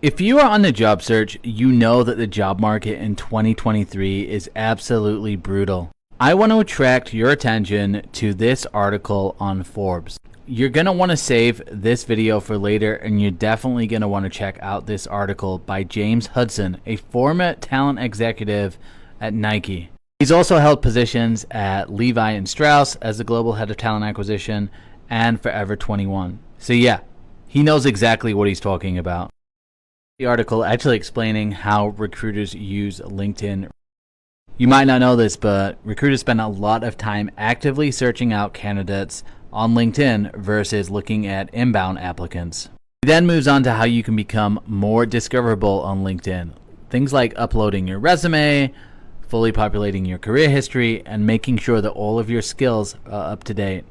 If you are on the job search, you know that the job market in 2023 is absolutely brutal. I want to attract your attention to this article on Forbes. You're going to want to save this video for later, and you're definitely going to want to check out this article by James Hudson, a former talent executive at Nike. He's also held positions at Levi and Strauss as the global head of talent acquisition and Forever 21. So yeah, he knows exactly what he's talking about. The article actually explaining how recruiters use LinkedIn. You might not know this, but recruiters spend a lot of time actively searching out candidates on LinkedIn versus looking at inbound applicants. He then moves on to how you can become more discoverable on LinkedIn. Things like uploading your resume, fully populating your career history, and making sure that all of your skills are up to date.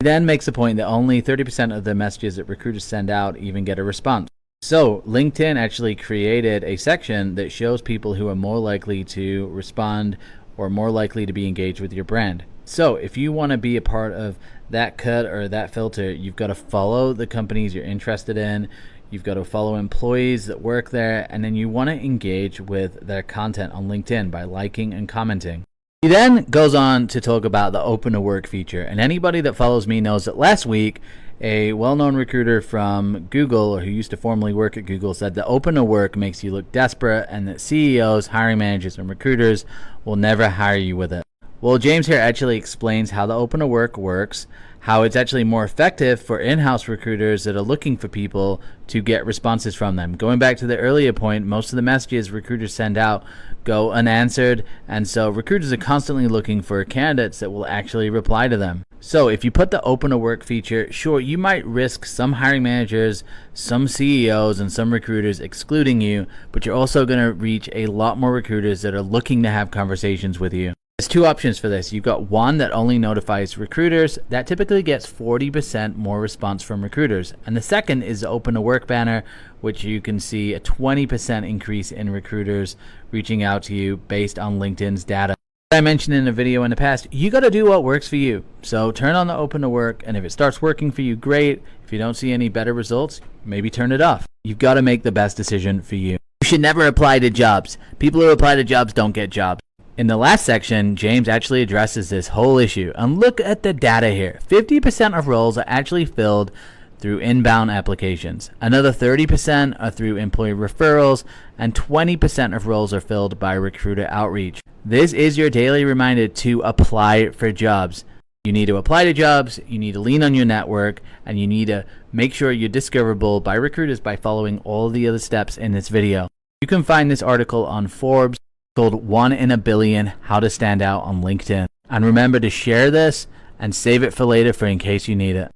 He then makes the point that only 30% of the messages that recruiters send out even get a response. So LinkedIn actually created a section that shows people who are more likely to respond or more likely to be engaged with your brand. So if you want to be a part of that cut or that filter, you've got to follow the companies you're interested in. You've got to follow employees that work there, and then you want to engage with their content on LinkedIn by liking and commenting. He then goes on to talk about the open to work feature, and anybody that follows me knows that last week a well-known recruiter from Google, or who used to formerly work at Google, said that open to work makes you look desperate and that CEOs, hiring managers, and recruiters will never hire you with it. Well, James here actually explains how the open to work works, how it's actually more effective for in-house recruiters that are looking for people to get responses from them. Going back to the earlier point, most of the messages recruiters send out go unanswered, and so recruiters are constantly looking for candidates that will actually reply to them. So if you put the open to work feature, sure, you might risk some hiring managers, some CEOs, and some recruiters excluding you, but you're also going to reach a lot more recruiters that are looking to have conversations with you. There's two options for this. You've got one that only notifies recruiters. That typically gets 40% more response from recruiters. And the second is the open to work banner, which you can see a 20% increase in recruiters reaching out to you based on LinkedIn's data. As I mentioned in a video in the past, you got to do what works for you. So turn on the open to work, and if it starts working for you, great. If you don't see any better results, maybe turn it off. You've got to make the best decision for you. You should never apply to jobs. People who apply to jobs don't get jobs. In the last section, James actually addresses this whole issue. And look at the data here. 50% of roles are actually filled through inbound applications. Another 30% are through employee referrals, and 20% of roles are filled by recruiter outreach. This is your daily reminder to apply for jobs. You need to apply to jobs, you need to lean on your network, and you need to make sure you're discoverable by recruiters by following all the other steps in this video. You can find this article on Forbes called 1 in a Billion, How to Stand Out on LinkedIn. And remember to share this and save it for later for in case you need it.